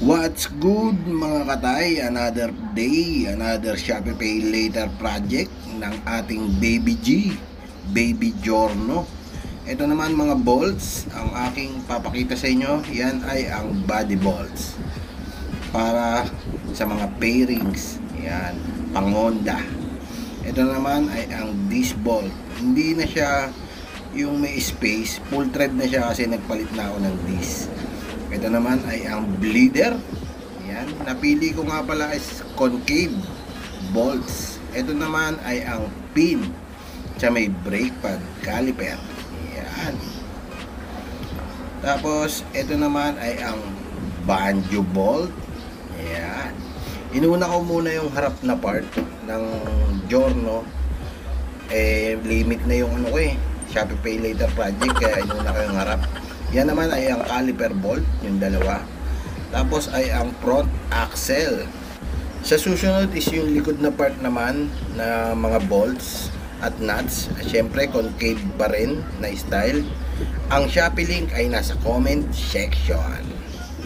What's good mga katay? Another day, another Shopee Pay Later project ng ating Baby G, Baby Giorno. Ito naman mga bolts, ang aking papakita sa inyo, yan ay ang body bolts para sa mga pairings, yan, pang Honda. Ito naman ay ang disc bolt. Hindi na siya yung may space, full thread na siya kasi nagpalit na ako ng disc. Ito naman ay ang bleeder. Yan, napili ko nga pala is concave bolts. Ito naman ay ang pin sa may brake pad caliper. Yan. Tapos ito naman ay ang banjo bolt. Yan. Inuna ko muna yung harap na part ng Giorno. Limit na yung ano ko Shopee Pay Later project, kaya inuna ko yung harap. Yan naman ay ang caliper bolt, yung dalawa. Tapos ay ang front axle. Sa susunod is yung likod na part naman na mga bolts at nuts. Siyempre concave pa rin na style. Ang Shopee link ay nasa comment section.